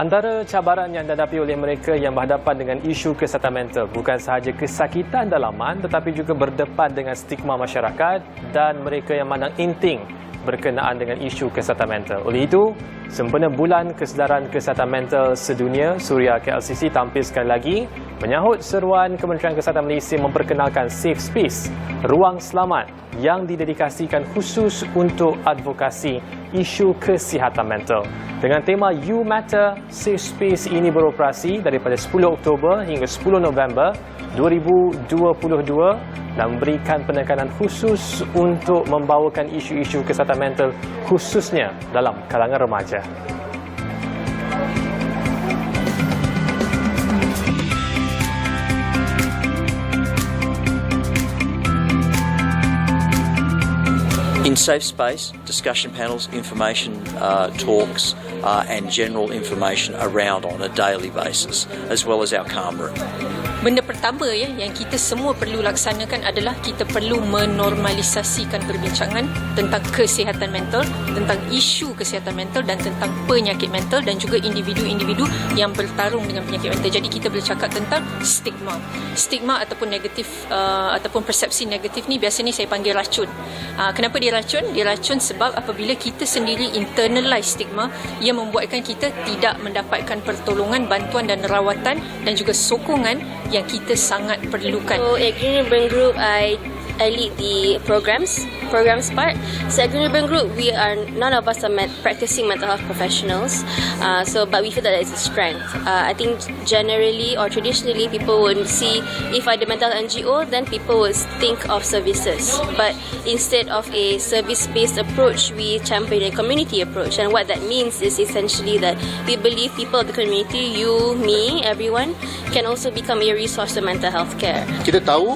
Antara cabaran yang dihadapi oleh mereka yang berhadapan dengan isu kesihatan mental bukan sahaja kesakitan dalaman tetapi juga berdepan dengan stigma masyarakat dan mereka yang mandang inting berkenaan dengan isu kesihatan mental. Oleh itu, sempena Bulan Kesedaran Kesihatan Mental Sedunia, Suria KLCC tampil sekali lagi menyahut seruan Kementerian Kesihatan Malaysia memperkenalkan Safe Space, ruang selamat yang didedikasikan khusus untuk advokasi isu kesihatan mental. Dengan tema You Matter, Safe Space ini beroperasi daripada 10 Oktober hingga 10 November 2022 dan memberikan penekanan khusus untuk membawakan isu-isu kesihatan mental khususnya dalam kalangan remaja. In Safe Space, discussion panels, information talks and general information around on a daily basis, as well as our calm room. Benda pertama yang kita semua perlu laksanakan adalah kita perlu menormalisasikan perbincangan tentang kesihatan mental, tentang isu kesihatan mental dan tentang penyakit mental dan juga individu-individu yang bertarung dengan penyakit mental. Jadi kita bercakap tentang stigma. Stigma ataupun negatif ataupun persepsi negatif ni biasanya saya panggil racun. Kenapa dia racun? Dia racun sebab apabila kita sendiri internalize stigma, ia membuatkan kita tidak mendapatkan pertolongan, bantuan dan rawatan dan juga sokongan yang kita sangat perlukan. So at Green Ribbon Group, I lead the programs part. So at Green Ribbon Group, none of us are practicing mental health professionals. But we feel that it's a strength. I think generally or traditionally, people would see if I the mental NGO, then people would think of services. But instead of a service-based approach, we champion a community approach. And what that means is essentially that we believe people of the community, you, me, everyone, can also become a resource to mental health care. Kita tahu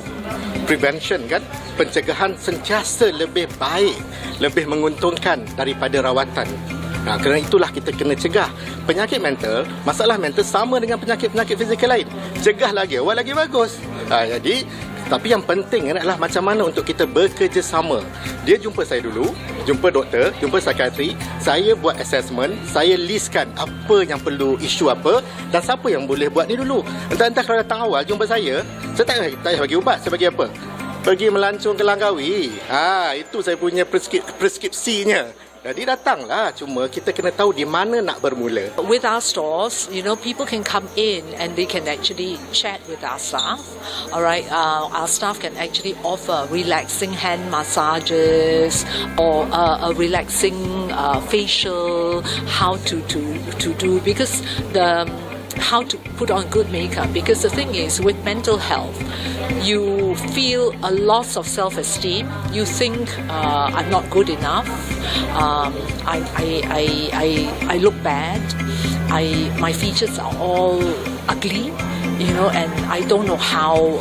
prevention kan, pencegahan sentiasa lebih baik, lebih menguntungkan daripada rawatan. Kerana itulah kita kena cegah. Penyakit mental, masalah mental sama dengan penyakit-penyakit fizikal lain. Cegah lagi awal lagi bagus. Tapi yang penting adalah macam mana untuk kita bekerjasama. Dia jumpa saya dulu, jumpa doktor, jumpa psikiatri, saya buat assessment, saya listkan apa yang perlu, isu apa dan siapa yang boleh buat ni dulu. Entah-entah kalau datang awal jumpa saya tak payah bagi ubat, saya bagi apa? Pergi melancong ke Langkawi. Itu saya punya preskripsinya. Jadi datanglah, cuma kita kena tahu di mana nak bermula. With our stores, people can come in and they can actually chat with our staff. Alright, our staff can actually offer relaxing hand massages or a relaxing facial, how to do, because how to put on good makeup, because the thing is with mental health you feel a loss of self-esteem, you think I'm not good enough, I look bad, my features are all ugly, and I don't know how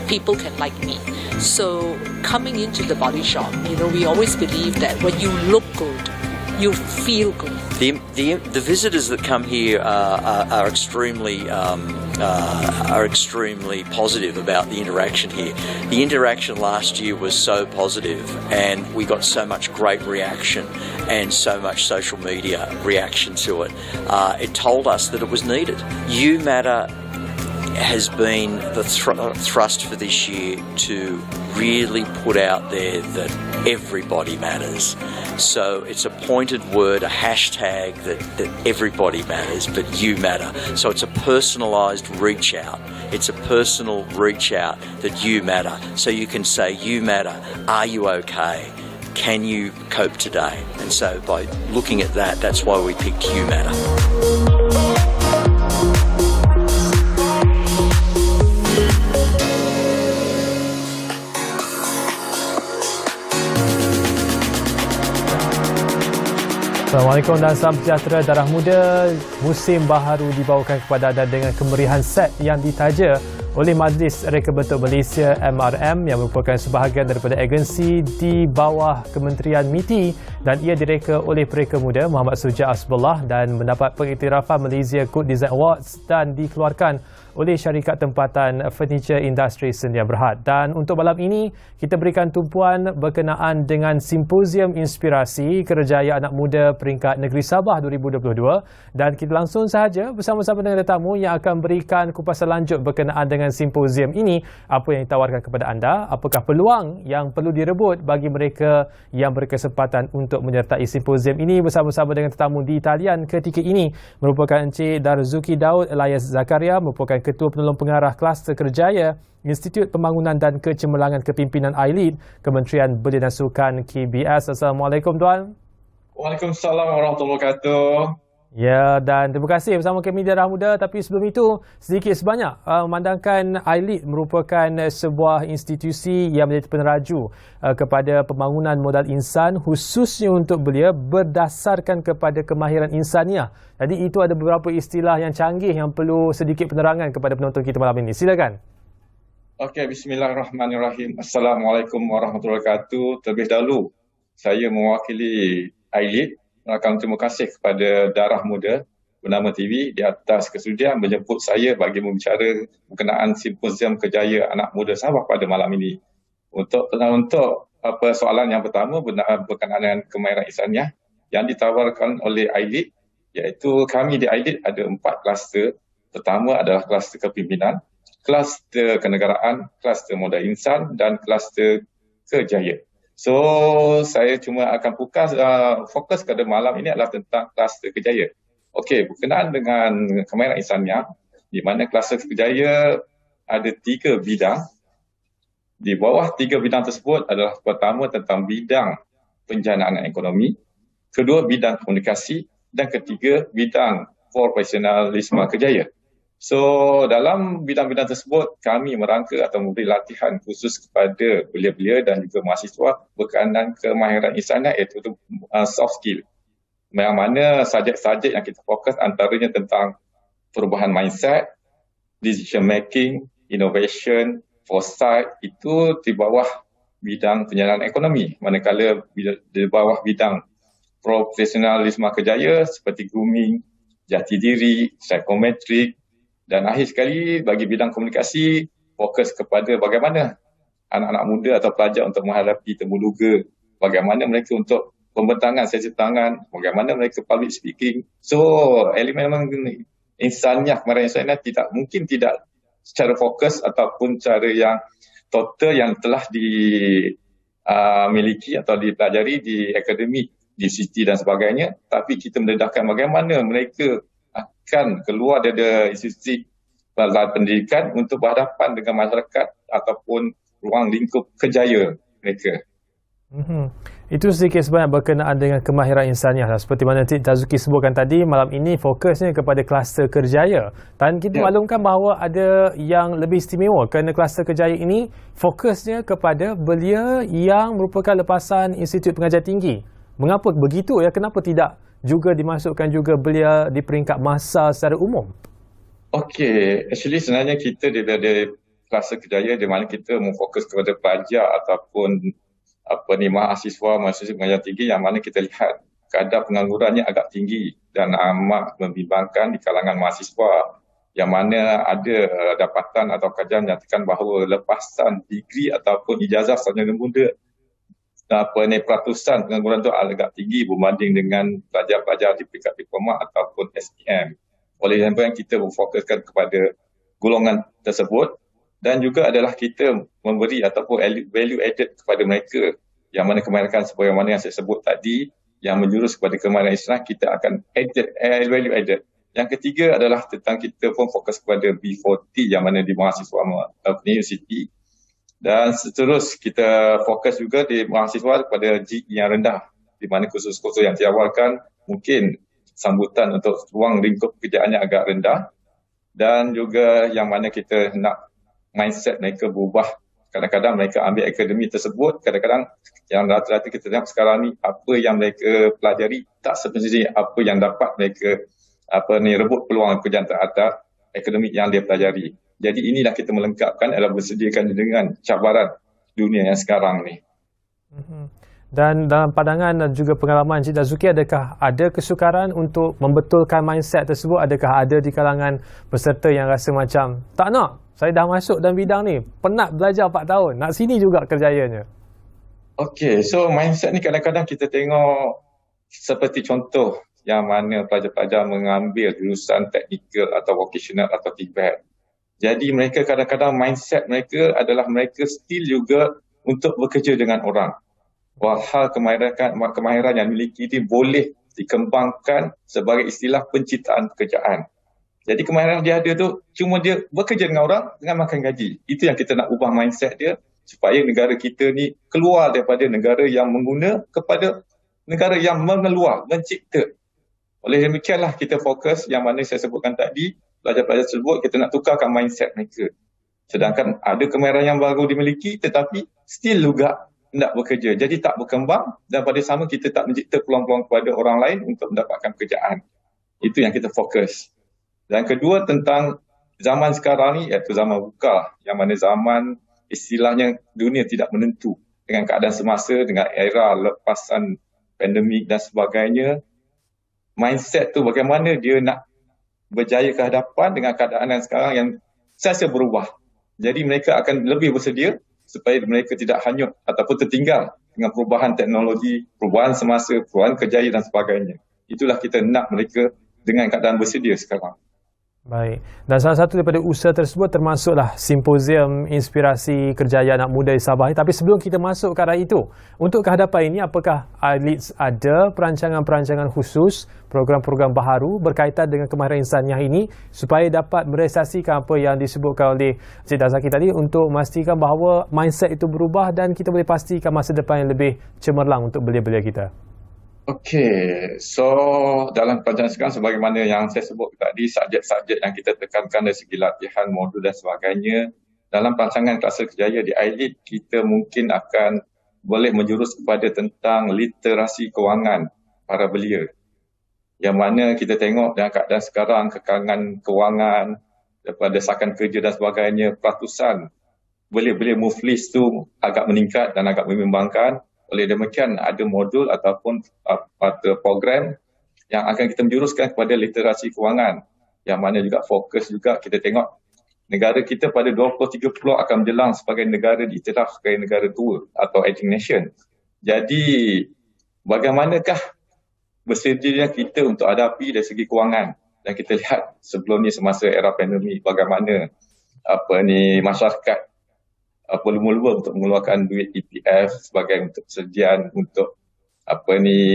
people can like me. So coming into the body shop, we always believe that when you look good, you feel good. The visitors that come here are extremely positive about the interaction here. The interaction last year was so positive, and we got so much great reaction and so much social media reaction to it. It told us that it was needed. You Matter has been the thrust for this year to really put out there that everybody matters. So it's a pointed word, a hashtag that everybody matters, but you matter. So it's a personalised reach out. It's a personal reach out that you matter. So you can say, you matter, are you okay? Can you cope today? And so by looking at that, that's why we picked You Matter. Assalamualaikum dan salam sejahtera. Darah Muda musim baharu dibawakan kepada anda dengan kemeriahan set yang ditaja oleh Majlis Reka Bentuk Malaysia MRM yang merupakan sebahagian daripada agensi di bawah Kementerian MITI dan ia direka oleh pereka muda Muhammad Suja Asbullah dan mendapat pengiktirafan Malaysia Good Design Awards dan dikeluarkan oleh syarikat tempatan Furniture Industri Sedia Berhad. Dan untuk malam ini, kita berikan tumpuan berkenaan dengan Simposium Inspirasi Kerjaya Anak Muda Peringkat Negeri Sabah 2022. Dan kita langsung sahaja bersama-sama dengan tetamu yang akan berikan kupasan lanjut berkenaan dengan simposium ini. Apa yang ditawarkan kepada anda, apakah peluang yang perlu direbut bagi mereka yang berkesempatan untuk menyertai simposium ini. Bersama-sama dengan tetamu di talian ketika ini merupakan Encik Darzuki Daud Elias Zakaria, merupakan Ketua Penolong Pengarah Kluster Kerjaya Institut Pembangunan dan Kecemerlangan Kepimpinan ILEAD Kementerian Belia dan Sukan KBS. Assalamualaikum tuan. Waalaikumsalam warahmatullahi wabarakatuh. Ya, dan terima kasih bersama kami di Darah Muda. Tapi sebelum itu, sedikit sebanyak memandangkan ILEAD merupakan sebuah institusi yang menjadi peneraju kepada pembangunan modal insan khususnya untuk belia berdasarkan kepada kemahiran insaniah. Jadi itu ada beberapa istilah yang canggih yang perlu sedikit penerangan kepada penonton kita malam ini. Silakan. Okey, bismillahirrahmanirrahim. Assalamualaikum warahmatullahi wabarakatuh. Terlebih dahulu, saya mewakili ILEAD mengucapkan terima kasih kepada Darah Muda Bernama TV di atas kesudian menjemput saya bagi membicara berkenaan Simposium Kerjaya Anak Muda Sabah pada malam ini. Untuk soalan yang pertama berkenaan dengan kemahiran insaniah yang ditawarkan oleh ILEAD, iaitu kami di ILEAD ada 4 kluster. Pertama adalah kluster kepimpinan, kluster kenegaraan, kluster modal insan dan kluster kerjaya. So, saya cuma akan fokus pada malam ini adalah tentang kluster kerjaya. Okey, berkenaan dengan kemahiran insaniah, di mana kluster kerjaya ada 3 bidang. Di bawah 3 bidang tersebut adalah pertama tentang bidang penjanaan ekonomi, kedua bidang komunikasi dan ketiga bidang profesionalisme kerjaya. So, dalam bidang-bidang tersebut, kami merangka atau memberi latihan khusus kepada belia-belia dan juga mahasiswa berkenaan kemahiran insaniah iaitu soft skill. Yang mana subjek-subjek yang kita fokus antaranya tentang perubahan mindset, decision making, innovation, foresight, itu di bawah bidang penjanaan ekonomi. Manakala di bawah bidang profesionalisme kerjaya seperti grooming, jati diri, psikometrik. Dan akhir sekali, bagi bidang komunikasi, fokus kepada bagaimana anak-anak muda atau pelajar untuk menghadapi temuduga, bagaimana mereka untuk pembentangan sesi tangan, bagaimana mereka public speaking. So, elemen insaniah, kemahiran insaniah tidak secara fokus ataupun cara yang total yang telah dimiliki atau dipelajari di akademik, di city dan sebagainya. Tapi kita mendedahkan bagaimana mereka akan keluar dari institusi pendidikan untuk berhadapan dengan masyarakat ataupun ruang lingkup kerjaya mereka. Itu sedikit sebanyak berkenaan dengan kemahiran insaniah. Seperti mana Encik Darzuki sebutkan tadi, malam ini fokusnya kepada kluster kerjaya. Dan kita maklumkan bahawa ada yang lebih istimewa kerana kluster kerjaya ini fokusnya kepada belia yang merupakan lepasan Institut Pengajian Tinggi. Mengapa begitu ya? Kenapa tidak juga dimasukkan juga belia di peringkat masa secara umum? Okey, actually sebenarnya kita daripada kluster kerjaya di mana kita memfokus kepada pelajar ataupun mahasiswa pengajian tinggi yang mana kita lihat kadar penganggurannya agak tinggi dan amat membimbangkan di kalangan mahasiswa yang mana ada dapatan atau kajian menyatakan bahawa lepasan degree ataupun ijazah sarjana muda peratusan pengangguran itu agak tinggi berbanding dengan pelajar-pelajar di peringkat diploma ataupun SPM. Oleh sebab yang kita memfokuskan kepada golongan tersebut dan juga adalah kita memberi ataupun value added kepada mereka yang mana kemahiran sebagaimana yang saya sebut tadi yang menjurus kepada kemahiran insaniah kita akan value added. Yang ketiga adalah tentang kita pun fokus kepada B40 yang mana di mahasiswa universiti. Dan seterus kita fokus juga di mahasiswa kepada GE yang rendah di mana kursus-kursus yang ditawarkan mungkin sambutan untuk ruang lingkup pekerjaannya agak rendah dan juga yang mana kita nak mindset mereka berubah. Kadang-kadang mereka ambil akademi tersebut, kadang-kadang yang rata-rata kita tengok sekarang ni apa yang mereka pelajari tak sebenarnya apa yang dapat mereka rebut peluang pekerjaan terhadap akademik yang dia pelajari. Jadi inilah kita melengkapkan adalah bersediakan dengan cabaran dunia yang sekarang ni. Dan dalam pandangan dan juga pengalaman Encik Dazuki, adakah ada kesukaran untuk membetulkan mindset tersebut? Adakah ada di kalangan peserta yang rasa macam, tak nak, saya dah masuk dalam bidang ni, penat belajar 4 tahun, nak sini juga kerjayanya? Okey, so mindset ni kadang-kadang kita tengok seperti contoh yang mana pelajar-pelajar mengambil jurusan teknikal atau vocational atau TVET. Jadi mereka kadang-kadang mindset mereka adalah mereka still juga untuk bekerja dengan orang. Walhal kemahiran yang dimiliki ini boleh dikembangkan sebagai istilah penciptaan pekerjaan. Jadi kemahiran dia ada tu cuma dia bekerja dengan orang dengan makan gaji. Itu yang kita nak ubah mindset dia supaya negara kita ni keluar daripada negara yang mengguna kepada negara yang mengeluar, mencipta. Oleh demikianlah kita fokus yang mana saya sebutkan tadi, pelajar-pelajar tersebut kita nak tukarkan mindset mereka. Sedangkan ada kemahiran yang baru dimiliki tetapi still juga tidak bekerja. Jadi tak berkembang dan pada sama kita tak mencipta peluang-peluang kepada orang lain untuk mendapatkan pekerjaan. Itu yang kita fokus. Dan kedua tentang zaman sekarang ni iaitu zaman VUCA, yang mana zaman istilahnya dunia tidak menentu dengan keadaan semasa, dengan era lepasan pandemik dan sebagainya. Mindset tu bagaimana dia nak berjaya ke hadapan dengan keadaan yang sekarang yang sentiasa berubah. Jadi mereka akan lebih bersedia supaya mereka tidak hanyut ataupun tertinggal dengan perubahan teknologi, perubahan semasa, perubahan kerjaya dan sebagainya. Itulah kita nak mereka dengan keadaan bersedia sekarang. Baik. Dan salah satu daripada usaha tersebut termasuklah Simposium Inspirasi Kerjaya Anak Muda di Sabah. Tapi sebelum kita masuk ke arah itu, untuk kehadapan ini apakah iLeads ada perancangan-perancangan khusus, program-program baharu berkaitan dengan kemahiran insaniah ini supaya dapat merealisasikan apa yang disebutkan oleh Encik Dazuki tadi untuk memastikan bahawa mindset itu berubah dan kita boleh pastikan masa depan yang lebih cemerlang untuk belia-belia kita? Okey, so dalam perancangan sekarang sebagaimana yang saya sebut tadi, subjek-subjek yang kita tekankan dari segi latihan, modul dan sebagainya, dalam perancangan Kluster Kerjaya di iLeads, kita mungkin akan boleh menjurus kepada tentang literasi kewangan para belia. Yang mana kita tengok dalam keadaan sekarang, kekangan kewangan, daripada desakan kerja dan sebagainya, peratusan belia-belia muflis tu agak meningkat dan agak membimbangkan. Oleh demikian ada modul ataupun program yang akan kita menjuruskan kepada literasi kewangan, yang mana juga fokus juga kita tengok negara kita pada 2030 akan menjelang sebagai negara diiktiraf sebagai negara tua atau aging nation. Jadi bagaimanakah bersedianya kita untuk hadapi dari segi kewangan? Dan kita lihat sebelum ni semasa era pandemik bagaimana masyarakat berlumba-lumba untuk mengeluarkan duit EPF sebagai untuk persediaan untuk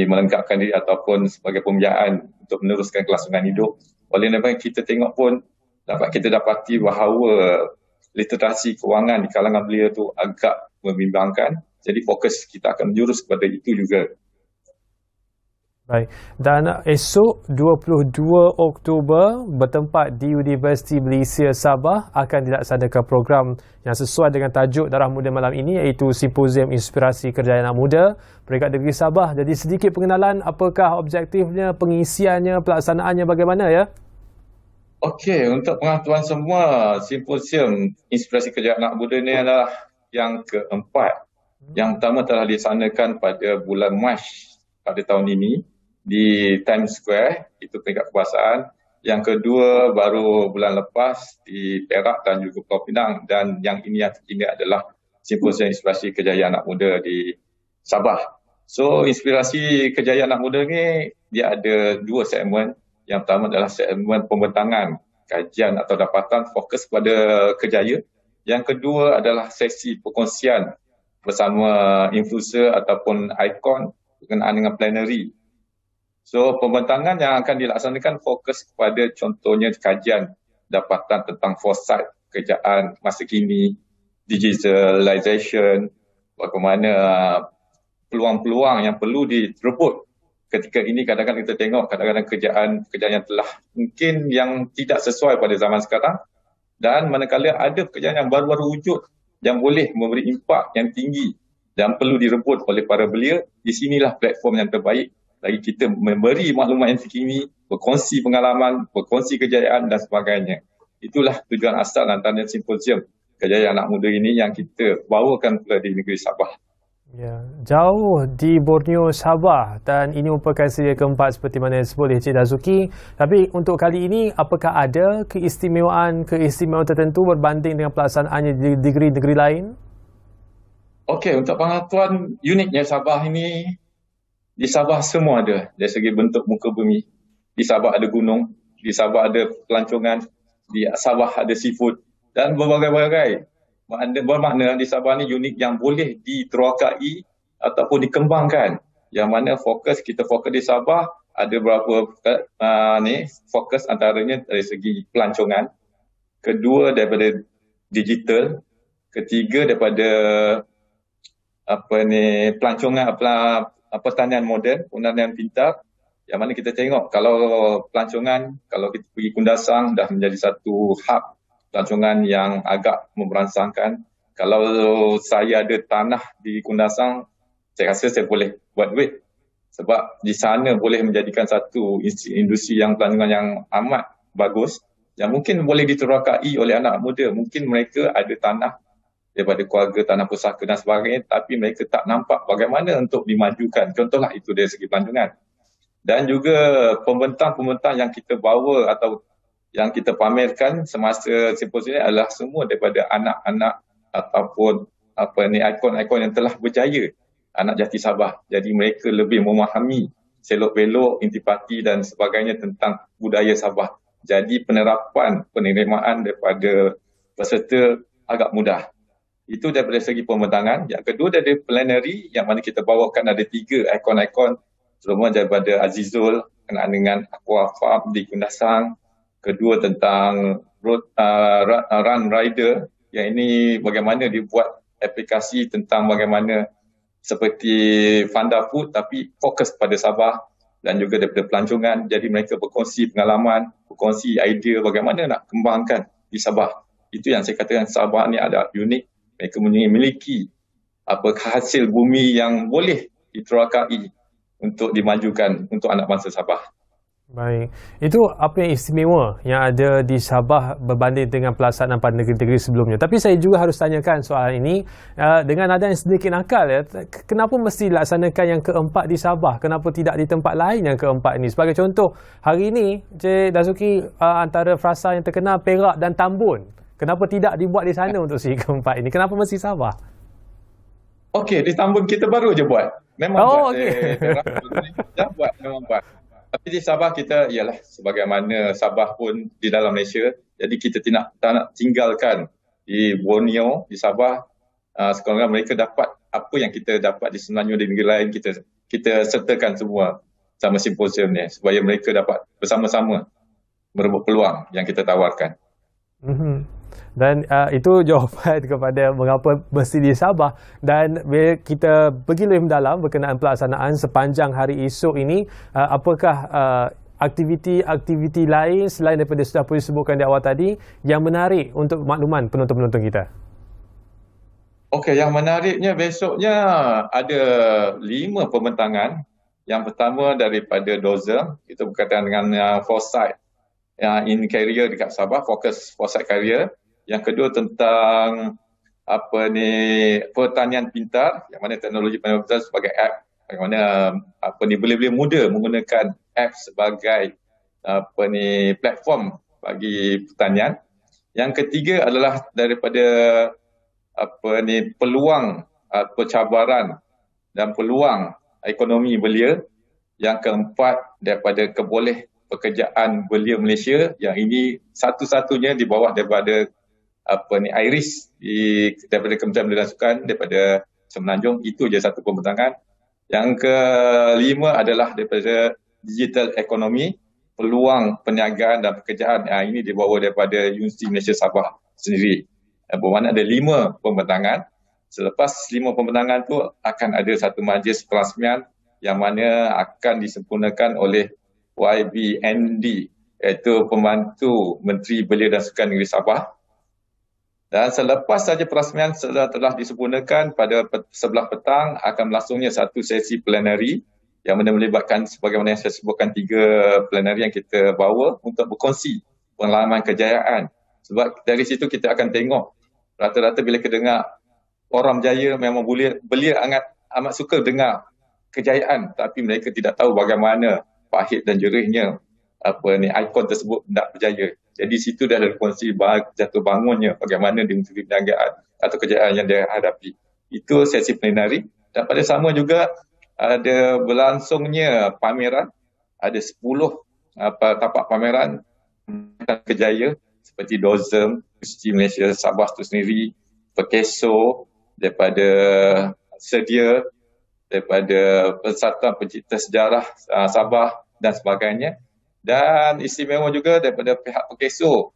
melengkapkan diri ataupun sebagai pembiayaan untuk meneruskan kelangsungan hidup. Oleh sebab kita tengok pun dapat kita dapati bahawa literasi kewangan di kalangan belia tu agak membimbangkan. Jadi fokus kita akan menjurus kepada itu juga. Baik. Dan esok 22 Oktober bertempat di Universiti Malaysia Sabah akan dilaksanakan program yang sesuai dengan tajuk Darah Muda malam ini, iaitu Simposium Inspirasi Kerjaya Anak Muda Peringkat Negeri Sabah. Jadi sedikit pengenalan apakah objektifnya, pengisiannya, pelaksanaannya bagaimana ya? Okey, untuk pengetahuan semua, Simposium Inspirasi Kerjaya Anak Muda ini adalah yang keempat. Yang pertama telah dilaksanakan pada bulan Mac pada tahun ini di Times Square, itu peringkat kebangsaan. Yang kedua baru bulan lepas di Perak dan juga Pulau Pinang, dan yang ini yang terkini adalah Simposium Inspirasi Kerjaya Anak Muda di Sabah. So inspirasi kerjaya anak muda ni dia ada dua segmen. Yang pertama adalah segmen pembentangan kajian atau dapatan fokus pada kerjaya. Yang kedua adalah sesi perkongsian bersama influencer ataupun ikon berkenaan dengan plenary. So pembentangan yang akan dilaksanakan fokus kepada contohnya kajian dapatan tentang foresight kerjaan masa kini, digitalization, bagaimana peluang-peluang yang perlu direbut. Ketika ini kadang-kadang kita tengok kadang-kadang kerjaan yang telah mungkin yang tidak sesuai pada zaman sekarang, dan manakala ada pekerjaan yang baru-baru wujud yang boleh memberi impak yang tinggi dan perlu direbut oleh para belia, di sinilah platform yang terbaik bagi kita memberi maklumat yang terkini, berkongsi pengalaman, berkongsi kejayaan dan sebagainya. Itulah tujuan asal antara simposium Kerjaya Anak Muda ini yang kita bawakan pula di negeri Sabah. Ya, jauh di Borneo, Sabah, dan ini merupakan siri keempat seperti mana yang disebut oleh Encik Dazuki. Tapi untuk kali ini, apakah ada keistimewaan tertentu berbanding dengan pelaksanaannya di negeri-negeri lain? Okey, untuk pengetahuan uniknya Sabah ini, di Sabah semua ada dari segi bentuk muka bumi. Di Sabah ada gunung, di Sabah ada pelancongan, di Sabah ada seafood dan berbagai-bagai. Bermakna di Sabah ni unik yang boleh diterokai ataupun dikembangkan. Yang mana kita fokus di Sabah ada beberapa fokus antaranya dari segi pelancongan, kedua daripada digital, ketiga daripada pelancongan pertanian moden, pertanian pintar. Yang mana kita tengok kalau pelancongan, kalau kita pergi Kundasang dah menjadi satu hub pelancongan yang agak memberangsangkan. Kalau saya ada tanah di Kundasang, saya rasa saya boleh buat duit. Sebab di sana boleh menjadikan satu industri yang pelancongan yang amat bagus, yang mungkin boleh diterokai oleh anak muda. Mungkin mereka ada tanah daripada keluarga, tanah pusaka dan sebagainya, tapi mereka tak nampak bagaimana untuk dimajukan. Contohlah itu dari segi pelancongan. Dan juga pembentang-pembentang yang kita bawa atau yang kita pamerkan semasa simposium ini adalah semua daripada anak-anak ataupun ikon-ikon yang telah berjaya, anak jati Sabah. Jadi mereka lebih memahami selok-belok, intipati dan sebagainya tentang budaya Sabah. Jadi penerimaan daripada peserta agak mudah. Itu daripada segi pembentangan. Yang kedua dari plenary yang mana kita bawakan ada 3 ikon-ikon, semua daripada Azizul kenaan dengan Aqua Farm di Kundasang. Kedua tentang Run Rider, yang ini bagaimana dibuat aplikasi tentang bagaimana seperti Fanda Food tapi fokus pada Sabah, dan juga daripada pelancongan. Jadi mereka berkongsi pengalaman, berkongsi idea bagaimana nak kembangkan di Sabah. Itu yang saya katakan Sabah ni ada unik. Mereka memiliki hasil bumi yang boleh diterokai untuk dimajukan untuk anak bangsa Sabah. Baik. Itu apa yang istimewa yang ada di Sabah berbanding dengan pelaksanaan pada negeri-negeri sebelumnya. Tapi saya juga harus tanyakan soalan ini dengan nada yang sedikit nakal. Kenapa mesti dilaksanakan yang keempat di Sabah? Kenapa tidak di tempat lain yang keempat ini? Sebagai contoh, hari ini Encik Dazuki, antara frasa yang terkenal Perak dan Tambun. Kenapa tidak dibuat di sana untuk siri keempat ini? Kenapa mesti Sabah? Okey, di Tambun kita baru je buat. Memang buat. Dah buat, memang buat. Tapi di Sabah kita, ialah sebagaimana Sabah pun di dalam Malaysia, jadi kita tak nak tinggalkan di Borneo, di Sabah, sekarang mereka dapat apa yang kita dapat di Semenanjung di negeri lain, kita sertakan semua sama simposium ni, supaya mereka dapat bersama-sama merebut peluang yang kita tawarkan. Dan itu jawapan kepada mengapa mesti di Sabah. Dan bila kita pergi lebih mendalam berkenaan pelaksanaan sepanjang hari esok ini, apakah aktiviti-aktiviti lain selain daripada sudah disebutkan di awal tadi yang menarik untuk makluman penonton-penonton kita? Okey, yang menariknya besoknya ada 5 pembentangan. Yang pertama daripada Dozer, kita berkaitan dengan foresight in career dekat Sabah, fokus foresight career. Yang kedua tentang pertanian pintar, yang mana teknologi pertanian pintar sebagai app, bagaimana boleh-boleh mudah menggunakan app sebagai platform bagi pertanian. Yang ketiga adalah daripada peluang percabaran dan peluang ekonomi belia. Yang keempat daripada pekerjaan belia Malaysia, yang ini satu-satunya di bawah daripada IRIS daripada Kementerian Belia dan Sukan daripada Semenanjung. Itu je satu pembentangan. Yang kelima adalah daripada digital ekonomi, peluang perniagaan dan pekerjaan. Ini dibawa daripada Universiti Malaysia Sabah sendiri. Bermakna ada 5 pembentangan. Selepas 5 pembentangan tu akan ada satu majlis perasmian yang mana akan disempurnakan oleh YBND, iaitu Pembantu Menteri Belia dan Sukan Negeri Sabah. Dan selepas saja perasmian telah disempurnakan, pada sebelah petang akan berlangsungnya satu sesi plenary yang mana melibatkan sebagaimana yang saya sebutkan 3 plenary yang kita bawa untuk berkongsi pengalaman kejayaan. Sebab dari situ kita akan tengok rata-rata bila kita dengar orang berjaya memang belia amat suka dengar kejayaan, tapi mereka tidak tahu bagaimana pahit dan jerihnya ikon tersebut nak berjaya. Jadi situ dah ada kongsi jatuh bangunnya bagaimana dia mencuri perniagaan atau kejayaan yang dia hadapi. Itu sesi plenari. Dan pada sama juga ada berlangsungnya pameran, ada 10 tapak pameran kejaya seperti Dozem, Universiti Malaysia Sabah itu sendiri, Perkeso, daripada Sedia, daripada Persatuan Pencipta Sejarah Sabah dan sebagainya. Dan istimewa juga daripada pihak Perkeso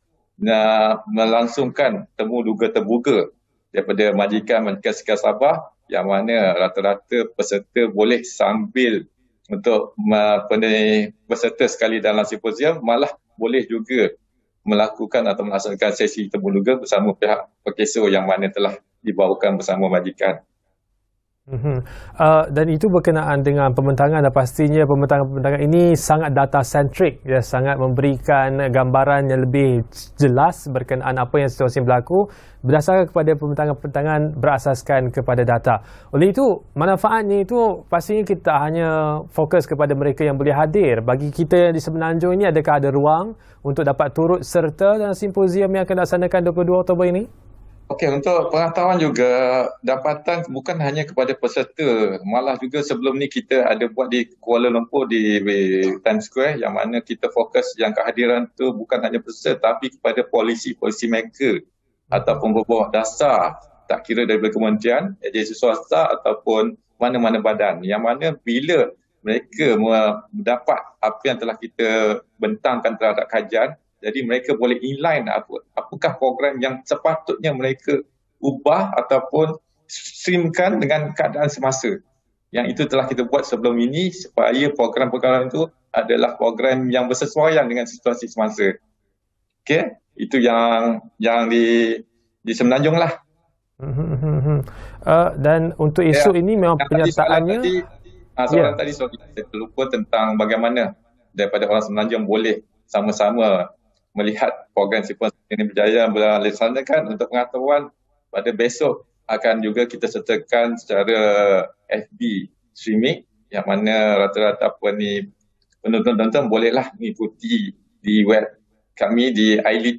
melangsungkan temu duga terbuka daripada majikan sekitar Sabah, yang mana rata-rata peserta boleh sambil untuk berserta sekali dalam simposium, malah boleh juga melakukan atau melaksanakan sesi temu duga bersama pihak Perkeso yang mana telah dibawakan bersama majikan. Dan itu berkenaan dengan pembentangan, dan pastinya pembentangan ini sangat data-centric, ya, sangat memberikan gambaran yang lebih jelas berkenaan apa yang situasi berlaku berdasarkan kepada pembentangan berasaskan kepada data. Oleh itu, manfaatnya itu pastinya kita hanya fokus kepada mereka yang boleh hadir. Bagi kita di Semenanjung ini, adakah ada ruang untuk dapat turut serta dalam simposium yang akan dilaksanakan 22 Oktober ini? Okey, untuk pengetahuan juga, dapatan bukan hanya kepada peserta, malah juga sebelum ni kita ada buat di Kuala Lumpur di Times Square, yang mana kita fokus yang kehadiran tu bukan hanya peserta tapi kepada policy maker ataupun berbawah dasar, tak kira daripada kementerian, agensi swasta ataupun mana-mana badan, yang mana bila mereka mendapat apa yang telah kita bentangkan terhadap kajian, jadi mereka boleh inline apakah program yang sepatutnya mereka ubah ataupun streamkan dengan keadaan semasa. Yang itu telah kita buat sebelum ini supaya program-program itu adalah program yang bersesuaian dengan situasi semasa. Okey, itu yang di Semenanjung lah. Dan untuk isu ini memang penyertaannya... Soalan tadi saya terlupa tentang bagaimana daripada orang Semenanjung boleh sama-sama melihat program simposium ini berjaya dilaksanakan. Untuk pengetahuan, pada besok akan juga kita sertakan secara FB streaming, yang mana rata-rata penonton-penonton bolehlah mengikuti di web kami di iLead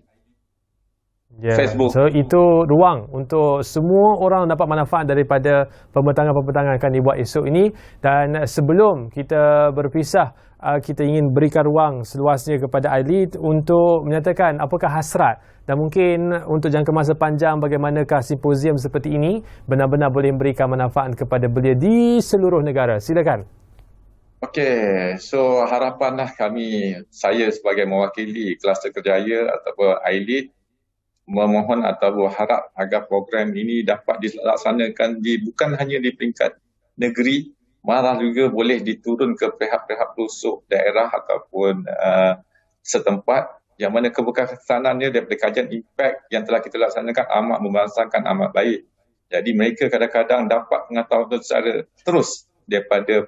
Facebook. So itu ruang untuk semua orang dapat manfaat daripada pembentangan-pembentangan akan dibuat esok ini. Dan sebelum kita berpisah, kita ingin berikan ruang seluasnya kepada iLead untuk menyatakan apakah hasrat dan mungkin untuk jangka masa panjang bagaimanakah simposium seperti ini benar-benar boleh memberikan manfaat kepada belia di seluruh negara. Silakan. Okey, so harapanlah saya sebagai mewakili kluster kerjaya ataupun iLead memohon atau berharap agar program ini dapat dilaksanakan bukan hanya di peringkat negeri, malah juga boleh diturun ke pihak-pihak pelosok daerah ataupun setempat, yang mana keberkesanannya daripada kajian impak yang telah kita laksanakan amat membangsakan, amat baik. Jadi mereka kadang-kadang dapat pengetahuan secara terus daripada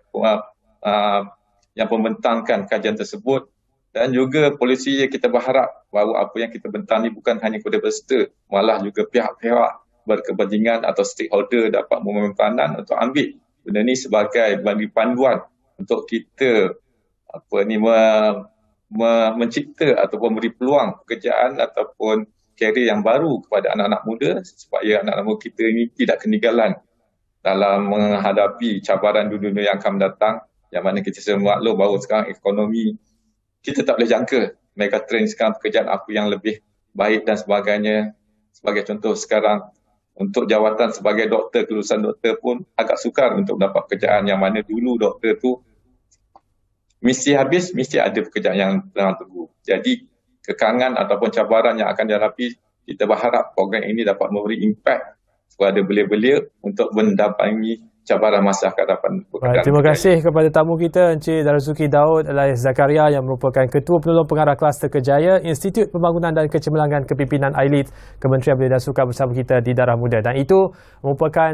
yang membentangkan kajian tersebut. Dan juga polisi kita berharap bahawa apa yang kita bentang ni bukan hanya kepada peserta, malah juga pihak-pihak berkepentingan atau stakeholder dapat memberi peranan untuk ambil benda ni sebagai bagi panduan untuk kita mencipta ataupun memberi peluang pekerjaan ataupun karier yang baru kepada anak-anak muda, supaya anak-anak muda kita ini tidak ketinggalan dalam menghadapi cabaran dunia yang akan datang, yang mana kita semua maklum bahawa sekarang ekonomi kita tak boleh jangka megatrend sekarang, pekerjaan apa yang lebih baik dan sebagainya. Sebagai contoh sekarang, untuk jawatan sebagai doktor, kelulusan doktor pun agak sukar untuk mendapat pekerjaan, yang mana dulu doktor tu mesti ada pekerjaan yang tengah tunggu. Jadi kekangan ataupun cabaran yang akan dihadapi, kita berharap program ini dapat memberi impak kepada belia-belia untuk mendampingi cabaran masa akan dapat. Terima kasih kepada tamu kita, Encik Daruzuki Daud Alias Zakaria, yang merupakan Ketua Penolong Pengarah Kluster Kerjaya Institut Pembangunan dan Kecemerlangan Kepimpinan iLead Kementerian Belia dan Sukan bersama kita di Darah Muda. Dan itu merupakan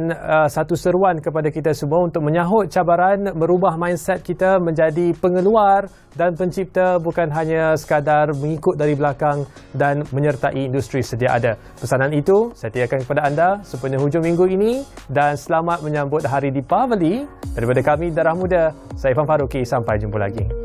satu seruan kepada kita semua untuk menyahut cabaran, merubah mindset kita menjadi pengeluar dan pencipta, bukan hanya sekadar mengikut dari belakang dan menyertai industri sedia ada. Pesanan itu saya tiakan kepada anda sepenuh hujung minggu ini, dan selamat menyambut Hari Hari Deepavali. Daripada kami, Darah Muda, saya Irfan Faruqi. Sampai jumpa lagi.